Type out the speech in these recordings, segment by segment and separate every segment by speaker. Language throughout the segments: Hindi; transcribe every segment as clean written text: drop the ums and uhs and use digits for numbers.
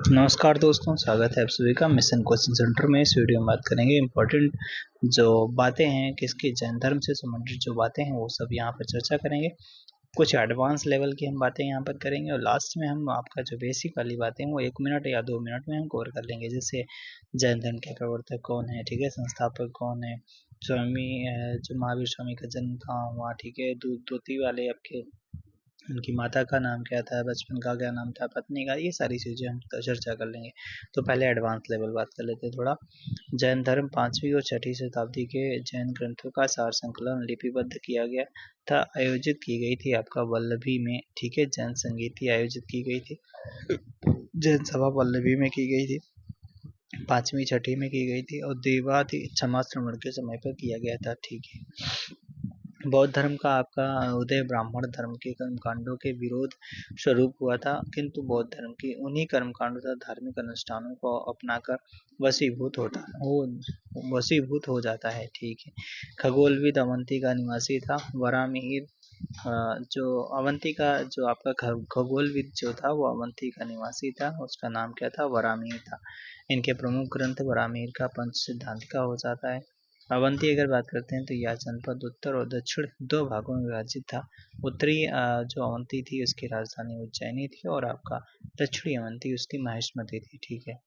Speaker 1: नमस्कार दोस्तों, स्वागत है आप सभी का मिशन कोचिंग सेंटर में। इस वीडियो में बात करेंगे इम्पोर्टेंट जो बातें हैं किसके जैन धर्म से संबंधित जो बातें हैं वो सब यहाँ पर चर्चा करेंगे। कुछ एडवांस लेवल की हम बातें यहाँ पर करेंगे और लास्ट में हम आपका जो बेसिक वाली बातें हैं वो 1 मिनट या 2 मिनट में हम कवर कर लेंगे। जैसे जैन धर्म के प्रवर्तक कौन है, ठीक है, संस्थापक कौन है, स्वामी जो महावीर स्वामी का जन्म कहाँ हुआ, ठीक है, दूध धोती वाले आपके उनकी माता का नाम क्या था, बचपन का क्या नाम था, पत्नी का, ये सारी चीज़ें हम चर्चा कर लेंगे। तो पहले एडवांस लेवल बात कर लेते हैं थोड़ा। जैन धर्म 5वीं और 6वीं शताब्दी के जैन ग्रंथों का सार संकलन लिपिबद्ध किया गया था, आयोजित की गई थी आपका वल्लभी में, ठीक है। जैन संगीति आयोजित की गई थी, जैन सभा वल्लभी में की गई थी, 5वीं 6वीं में की गई थी और देवादि क्षमाश्रमण के समय पर किया गया था, ठीक है। बौद्ध धर्म का आपका उदय ब्राह्मण धर्म के कर्मकांडों के विरोध स्वरूप हुआ था, किंतु बौद्ध धर्म की उन्हीं कर्मकांडों तथा धार्मिक अनुष्ठानों को अपनाकर वशीभूत हो जाता है, ठीक है। खगोलविद अवंती का निवासी था। वरामिहिर जो अवंती का जो आपका खगोलविद जो था वो अवंती का निवासी था, उसका नाम क्या था, वरामिहिर था। इनके प्रमुख ग्रंथ वरामिहिर का पंच सिद्धांतिका हो जाता है। अवंती अगर बात करते हैं तो यह जनपद उत्तर और दक्षिण 2 भागों में विभाजित था। उत्तरी जो अवंती थी उसकी राजधानी उज्जैनी थी और आपका दक्षिणी अवंती उसकी महेशमती थी, ठीक है।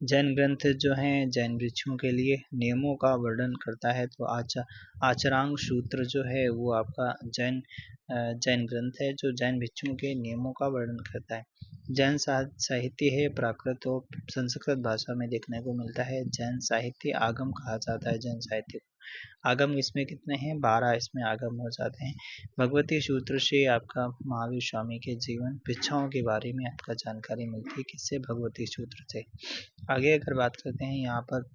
Speaker 1: जैन ग्रंथ जो हैं जैन भिक्षुओं के लिए नियमों का वर्णन करता है, तो आचरांग सूत्र जो है वो आपका जैन ग्रंथ है जो जैन भिक्षुओं के नियमों का वर्णन करता है। जैन साहित्य है प्राकृत और संस्कृत भाषा में देखने को मिलता है। जैन साहित्य आगम कहा जाता है। जैन साहित्य आगम इसमें कितने हैं, 12 इसमें आगम हो जाते हैं। भगवती सूत्र से आपका महावीर स्वामी के जीवन भिक्षाओं के बारे में आपका जानकारी मिलती है, किससे, भगवती सूत्र से। आगे अगर बात करते हैं यहाँ पर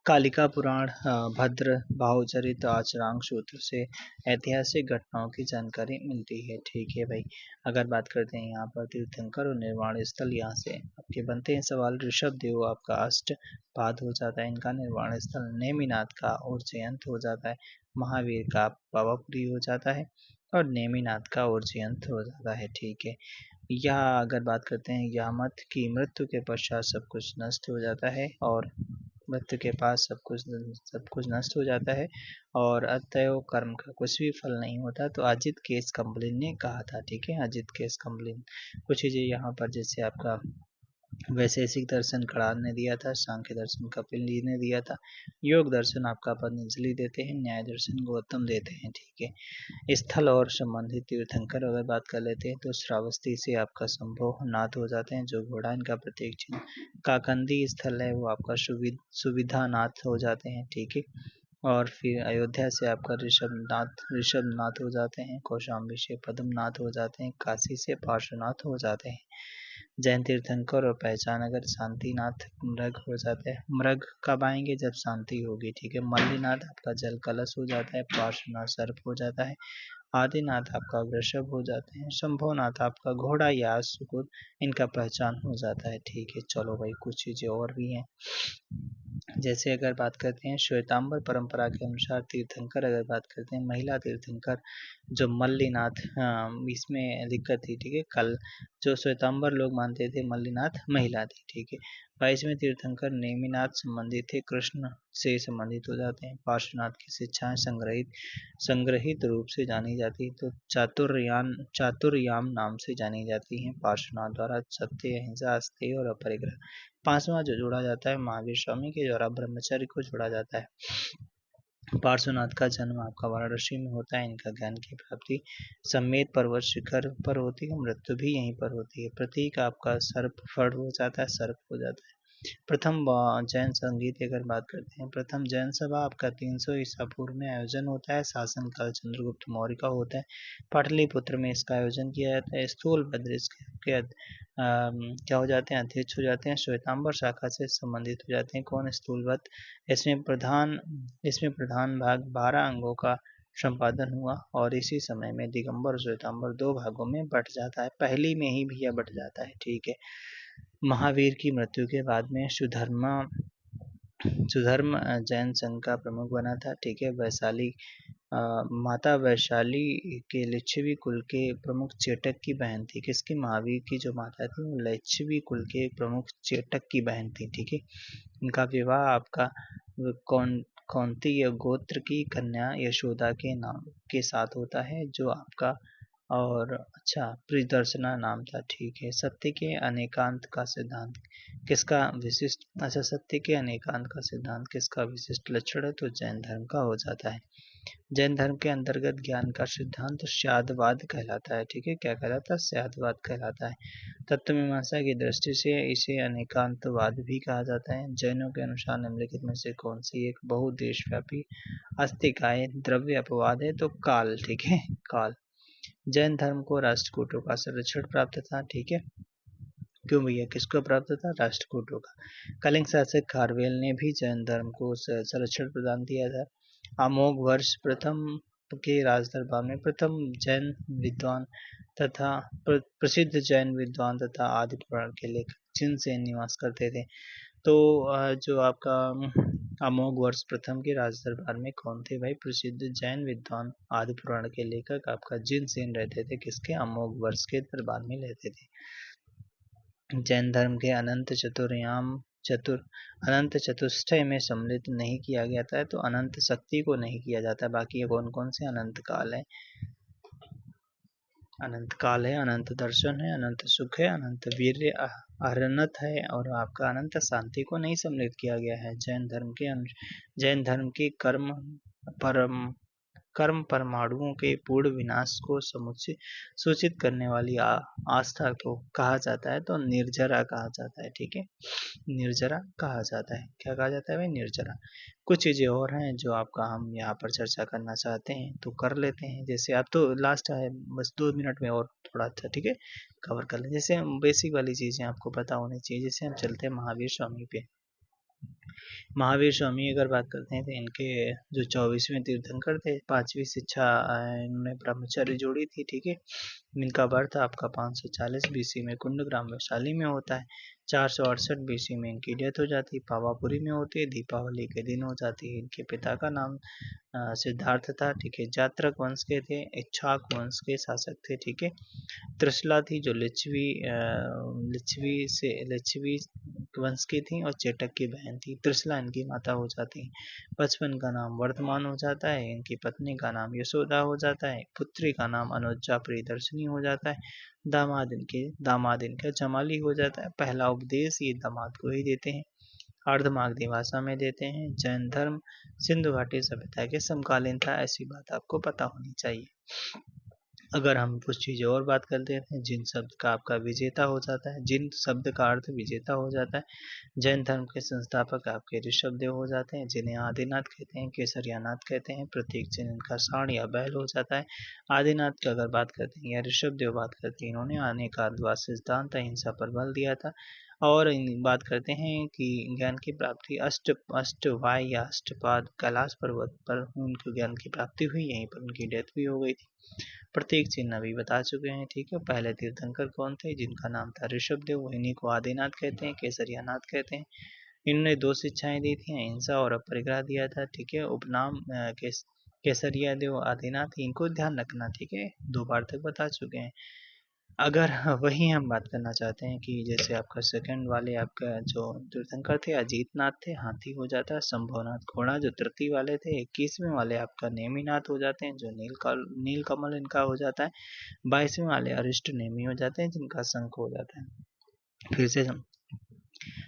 Speaker 1: कालिका पुराण, भद्र भावचरित, आचरांग सूत्र से ऐतिहासिक घटनाओं की जानकारी मिलती है, ठीक है भाई। अगर बात करते हैं यहाँ पर तीर्थंकर और निर्वाण स्थल, यहाँ से आपके बनते हैं सवाल। ऋषभ देव आपका अष्टपाद हो जाता है, इनका निर्वाण स्थल नेमिनाथ का और जयंत हो जाता है। महावीर का पावापुरी हो जाता है और नेमिनाथ का और जयंत हो जाता है, ठीक है। यह अगर बात करते हैं यामत की मृत्यु के पश्चात सब कुछ नष्ट हो जाता है और मृत्यु के पास सब कुछ नष्ट हो जाता है और अतएव कर्म का कुछ भी फल नहीं होता। तो अजित केस कंबलिन ने कहा था, ठीक है, अजित केस कंबलिन। कुछ चीजें यहाँ पर जैसे आपका वैशेषिक दर्शन कणाद ने दिया था, सांख्य दर्शन कपिल जी ने दिया था, योग दर्शन आपका पतंजलि देते हैं, न्याय दर्शन गौतम देते हैं, ठीक है। स्थल और संबंधित तीर्थंकर अगर बात कर लेते हैं तो श्रावस्ती से आपका संभव नाथ हो जाते हैं, जो घोड़ा इनका प्रतीक चिन्ह। काकंदी स्थल है वो आपका सुविधा नाथ हो जाते हैं, ठीक है। और फिर अयोध्या से आपका ऋषभनाथ हो जाते हैं, कौशाम्बी से पद्मनाथ हो जाते हैं, काशी से पार्श्वनाथ हो जाते हैं। जैन तीर्थंकर और पहचान अगर शांतिनाथ मृग हो जाता है। मृग कब आएंगे, जब शांति होगी, ठीक है। मल्लीनाथ आपका जल कलश हो जाता है, पार्श्वनाथ सर्प हो जाता है, आदिनाथ आपका वृषभ हो जाते हैं, शंभुनाथ आपका घोड़ा या सुकुर इनका पहचान हो जाता है, ठीक है। चलो भाई कुछ चीजें और भी हैं, जैसे अगर बात करते हैं श्वेतांबर परंपरा के अनुसार तीर्थंकर अगर बात करते हैं महिला तीर्थंकर जो मल्लीनाथ, इसमें दिक्कत थी, ठीक है। कल जो श्वेतांबर लोग मानते थे मल्लीनाथ महिला थी, ठीक है। 22वें तीर्थंकर नेमिनाथ संबंधित थे, कृष्ण से संबंधित हो जाते हैं। पार्श्वनाथ की शिक्षाएं संग्रहित रूप से जानी जाती है, तो चातुर्याम नाम से जानी जाती हैं पार्श्वनाथ द्वारा। सत्य, अहिंसा, अस्तेय और अपरिग्रह। 5वां जो जोड़ा जाता है महावीर स्वामी के द्वारा ब्रह्मचर्य को जोड़ा जाता है। पार्श्वनाथ का जन्म आपका वाराणसी में होता है, इनका ज्ञान की प्राप्ति समेत पर्वत शिखर पर होती है, मृत्यु भी यहीं पर होती है। प्रतीक आपका सर्प फड़ हो जाता है, सर्प हो जाता है। प्रथम जैन संगीत की अगर बात करते हैं, प्रथम जैन सभा आपका 300 ईसा पूर्व में आयोजन होता है, शासनकाल चंद्रगुप्त मौर्य का होता है। पाटलिपुत्र में इसका आयोजन किया जाता है। स्थूलभद्र इसके क्या हो जाते हैं, अध्यक्ष हो जाते हैं। श्वेतांबर शाखा से संबंधित हो जाते हैं, कौन, स्थूलभद्र। इसमें प्रधान भाग 12 अंगों का संपादन हुआ और इसी समय में दिगंबर श्वेतांबर 2 भागों में बट जाता है, पहली में ही भैया बट जाता है, ठीक है। महावीर की मृत्यु के बाद में सुधर्म जैन संघ का प्रमुख बना था, ठीक है। वैशाली माता वैशाली के लिच्छवी कुल के प्रमुख चेटक की बहन थी। किसकी? महावीर की जो माता थी वो लिच्छवी कुल के प्रमुख चेटक की बहन थी। ठीक है, इनका विवाह आपका कौन कौंती या गोत्र की कन्या यशोदा के नाम के साथ होता है, जो आपका और अच्छा प्रियदर्शना नाम था। ठीक है, सत्य के अनेकांत का सिद्धांत किसका विशिष्ट? अच्छा, सत्य के अनेकांत का सिद्धांत किसका विशिष्ट लक्षण है? तो जैन धर्म का हो जाता है। जैन धर्म के अंतर्गत ज्ञान का सिद्धांत स्यादवाद कहलाता है। ठीक है, क्या कहलाता है? स्यादवाद कहलाता है। तत्वमीमांसा की दृष्टि से इसे अनेकांतवाद भी कहा जाता है। जैनों के अनुसार निम्नलिखित में से कौन सी एक बहुदेशव्यापी अस्तिकाय द्रव्य अपवाद है? तो काल। ठीक है, काल। जैन धर्म को राष्ट्रकूटों का संरक्षण प्राप्त था। ठीक है, क्यों भैया, किसको प्राप्त था? राष्ट्रकूटों का। कलिंग शासक खारवेल ने भी जैन धर्म को संरक्षण प्रदान किया था। अमोघ वर्ष प्रथम के राजदरबार में प्रथम जैन विद्वान तथा प्रसिद्ध जैन विद्वान तथा आदि पुराण के लेखक जिनसेन निवास करते थे। तो जो आपका अमोघ वर्ष प्रथम के राजदरबार में कौन थे भाई? प्रसिद्ध जैन विद्वान आदि पुराण के लेखक आपका जिनसेन रहते थे। किसके? अमोघ वर्ष के दरबार में रहते थे। जैन धर्म के अनंत चतुष्टय में सम्मिलित नहीं किया गया था, तो अनंत शक्ति को नहीं किया जाता। बाकी ये कौन कौन से अनंत काल है? अनंत काल है, अनंत दर्शन है, अनंत सुख है, अनंत वीर्य अरनत है, और आपका अनंत शांति को नहीं सम्मिलित किया गया है। जैन धर्म के कर्म परमाणुओं के पूर्ण विनाश को सूचित करने वाली आस्था को कहा जाता है, तो निर्जरा कहा जाता है। ठीक है, निर्जरा कहा जाता है। क्या कहा जाता है भाई? निर्जरा। कुछ चीजें और हैं जो आपका हम यहाँ पर चर्चा करना चाहते हैं, तो कर लेते हैं। जैसे आप तो लास्ट है, बस 2 मिनट में और थोड़ा अच्छा ठीक है कवर कर लें। जैसे हम बेसिक वाली चीजें आपको पता होनी चाहिए। जैसे हम चलते हैं महावीर स्वामी पे। महावीर स्वामी अगर बात करते हैं तो इनके जो 24वें तीर्थंकर थे, 5वीं शिक्षा इन्होंने ब्रह्मचर्य जोड़ी थी। ठीक है, इनका बर्थ आपका 540 बीसी में कुंडग्राम वैशाली में होता है। 468 बीसी में इनकी डेथ हो जाती है, पावापुरी में होती है, दीपावली के दिन हो जाती है। इनके पिता का नाम सिद्धार्थ था। ठीक है, जात्रक वंश के थे, इच्छाक वंश के शासक थे। ठीक है, त्रिशला थी जो लिच्छवी वंश की थी, और चेटक की बहन थी। त्रिशला इनकी माता हो जाती है। बचपन का नाम वर्धमान हो जाता है। इनकी पत्नी का नाम यशोदा हो जाता है। पुत्री का नाम अनुजा प्रियदर्शनी हो जाता है। दामाद इनका जमाली हो जाता है। पहला उपदेश ये दामाद को ही देते हैं, अर्धमागधी भाषा में देते हैं। जैन धर्म सिंधु घाटी सभ्यता के समकालीन था, ऐसी बात आपको पता होनी चाहिए। अगर हम कुछ चीज़ें और बात कर देते हैं, जिन शब्द का आपका विजेता हो जाता है, जिन शब्द का अर्थ विजेता हो जाता है। जैन धर्म के संस्थापक आपके ऋषभदेव हो जाते हैं, जिन्हें आदिनाथ कहते हैं, केसरियानाथ कहते हैं। प्रतीक चिन्ह इनका सांड या बैल हो जाता है। आदिनाथ की अगर बात करते हैं या ऋषभदेव बात करते हैं, इन्होंने अनेकाद्वाद सिद्धांत अहिंसा पर बल दिया था। और बात करते हैं कि ज्ञान की प्राप्ति अष्टवाय या अष्टपाद कैलाश पर्वत पर उनको ज्ञान की प्राप्ति हुई, यहीं पर उनकी डेथ भी हो गई थी। प्रतीक चिन्ह अभी बता चुके हैं। ठीक है, पहले तीर्थंकर कौन थे? जिनका नाम था ऋषभदेव, इन्हीं को आदिनाथ कहते हैं, केसरियानाथ कहते हैं। इन्होंने 2 शिक्षाएं दी थी, अहिंसा और अपरिग्रह दिया था। ठीक है, उपनाम केसरिया देव आदिनाथ, इनको ध्यान रखना। ठीक है, 2 बार तक बता चुके हैं। अगर वही हम बात करना चाहते हैं कि जैसे आपका सेकंड वाले आपका जो तीर्थंकर थे अजीतनाथ थे, हाथी हो जाता है। शंभुनाथ घोड़ा जो तृतीय वाले थे। 21वें वाले आपका नेमिनाथ हो जाते हैं, जो नीलकमल इनका हो जाता है। 22वें वाले अरिष्ट नेमी हो जाते हैं, जिनका शंख हो जाता है।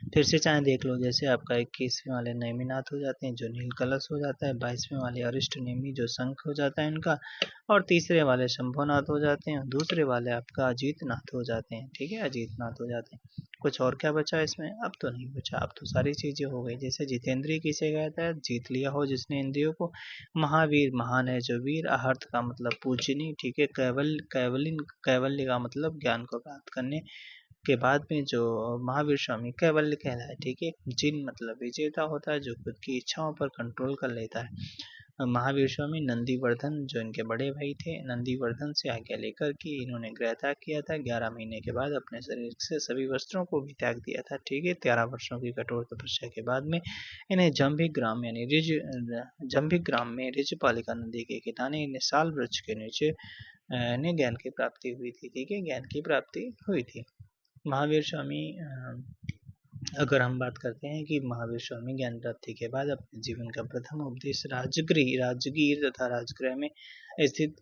Speaker 1: फिर से चाहे देख लो, जैसे आपका 21वें वाले नेमिनाथ हो जाते हैं, जो नील कलश हो जाता है। 22वें वाले अरिष्ट नेमी जो शंख हो जाता है इनका, और तीसरे वाले शंभुनाथ हो जाते हैं, दूसरे वाले आपका अजीतनाथ हो जाते हैं। ठीक है, अजीतनाथ हो जाते हैं। कुछ और क्या बचा इसमें? अब तो नहीं बचा, अब तो सारी चीजें हो गई। जैसे जितेंद्रिय किसे कहता है? जीत लिया हो जिसने इंद्रियों को। महावीर महान है जो वीर। अहर्थ का मतलब पूजनीय। ठीक है, कैवल्य का मतलब ज्ञान को प्राप्त करने के बाद में जो महावीर स्वामी कैवल्य कहलाए। ठीक है, जिन मतलब विजेता होता है, जो खुद की इच्छाओं पर कंट्रोल कर लेता है। महावीर स्वामी नंदीवर्धन जो इनके बड़े भाई थे, नंदीवर्धन से आज्ञा लेकर कि इन्होंने गृह त्याग किया था। 11 महीने के बाद अपने शरीर से सभी वस्त्रों को भी त्याग दिया था। ठीक है, 13 वर्षों की कठोर तपस्या के बाद में इन्हें जम्भिक ग्राम यानी जम्भिक ग्राम में ऋजपालिका नदी के किनारे इन्हें साल वृक्ष के नीचे इन्हें ज्ञान की प्राप्ति हुई थी। ठीक है, ज्ञान की प्राप्ति हुई थी। महावीर स्वामी अगर हम बात करते हैं कि महावीर स्वामी ज्ञान प्राप्ति के बाद अपने जीवन का प्रथम उपदेश राजगीर तथा राजगृह में स्थित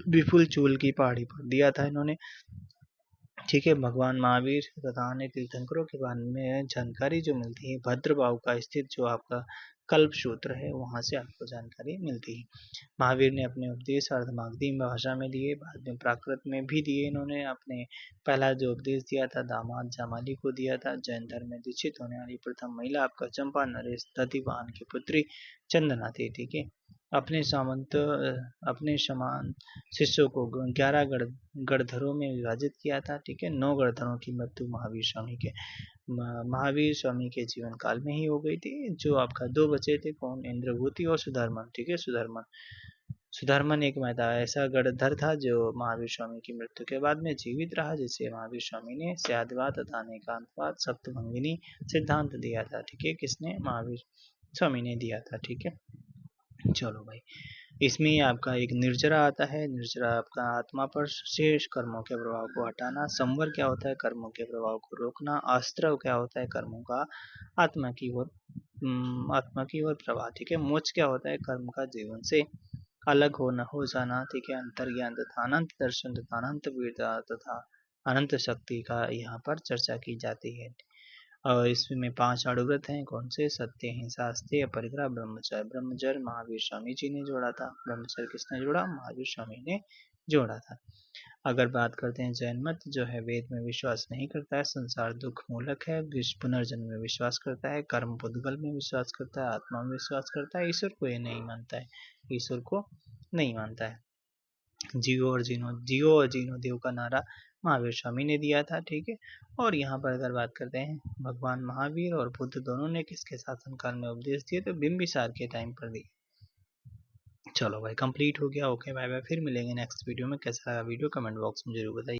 Speaker 1: विपुल चूल की पहाड़ी पर दिया था इन्होंने। ठीक है, भगवान महावीर तथा अन्य तीर्थंकरों के बारे में जानकारी जो मिलती है भद्रभाव का स्थित जो आपका कल्प सूत्र है वहां से आपको जानकारी मिलती है। महावीर ने अपने उपदेश अर्धमागधी भाषा में दिए, बाद में प्राकृत में भी दिए। इन्होंने अपने पहला जो उपदेश दिया था दामाद जामाली को दिया था। जैन धर्म में दीक्षित होने वाली प्रथम महिला आपका चंपा नरेश दधिवाहन की पुत्री चंदना थी। ठीक है, अपने समान शिष्यों को 11 गणधरों में विभाजित किया था। ठीक है, 9 गणधरों की मृत्यु महावीर स्वामी के जीवन काल में ही हो गई थी। जो आपका 2 बचे थे कौन, इंद्रभूति और सुधर्मन। ठीक है, सुधर्मन एक ऐसा गणधर था जो महावीर स्वामी की मृत्यु के बाद में जीवित रहा, जिसे महावीर स्वामी ने स्याद्वाद तथा अनेकांतवाद सप्तभंगिनी सिद्धांत दिया था। ठीक है, किसने, महावीर स्वामी ने दिया था। ठीक है, चलो भाई, इसमें आपका एक निर्जरा आता है। निर्जरा आपका आत्मा पर शेष कर्मों के प्रभाव को हटाना। संवर क्या होता है, कर्मों के प्रभाव को रोकना। आस्त्रव क्या होता है, कर्मों का आत्मा की ओर प्रवाह। ठीक है, मोक्ष क्या होता है, कर्म का जीवन से अलग हो जाना। ठीक है, अंतर्ज्ञान तथा अनंत दर्शन तथा अनंत वीरता तथा अनंत शक्ति का यहाँ पर चर्चा की जाती है। और इसमें 5 आड़ुव्रत हैं, कौन से, सत्य, हिंसा, अस्तेय, परिग्रह, ब्रह्मचर्य। ब्रह्मचर्य महावीर स्वामी जी ने जोड़ा था। ब्रह्मचर्य किसने जोड़ा, महावीर स्वामी ने जोड़ा था। अगर बात करते हैं जैन मत जो है वेद में विश्वास नहीं करता है, संसार दुख मूलक है, पुनर्जन्म में विश्वास करता है, कर्म पुद्गल में विश्वास करता है, आत्मा में विश्वास करता है, ईश्वर को ये नहीं मानता है, ईश्वर को नहीं मानता है। जियो और जीनो देव का नारा महावीर स्वामी ने दिया था। ठीक है, और यहाँ पर अगर बात करते हैं भगवान महावीर और बुद्ध दोनों ने किसके शासनकाल में उपदेश दिए, तो बिंबिसार के टाइम पर दिए। चलो भाई, कंप्लीट हो गया। ओके बाय बाय, फिर मिलेंगे नेक्स्ट वीडियो में। कैसा लगा वीडियो कमेंट बॉक्स में जरूर बताइए।